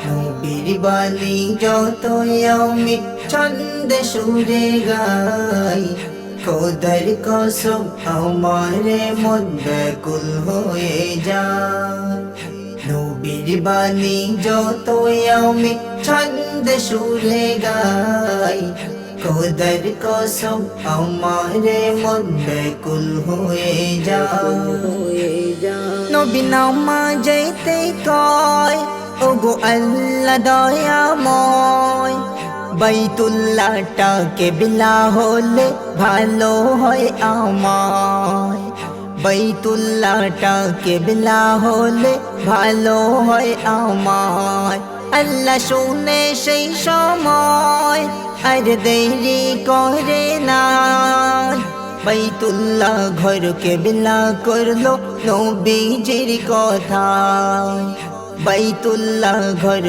নবীর বাণী যতই আমি ছন্দে সুরে গাই, খোদার কসম আমারে মন ব্যাকুল হয়ে যায়। নবীর বাণী যতই আমি ছন্দে সুরে গাই, খোদার কসম আমারে মন ব্যাকুল হয়ে যায়। নবী নামাজেতে কয়, ওগো আল্লাহ দয়াময়, বাইতুল্লাহটা কিবলা হলে ভালো হয় আমায়। বাইতুল্লাহটা কিবলা হলে ভালো হয় আমায়। আল্লাহ শুনে সেই সময় আর দেরি করে না, বাইতুল্লাহ ঘর কিবলা করলো নবীজির কথায়। বাইতুল্লাহ ঘর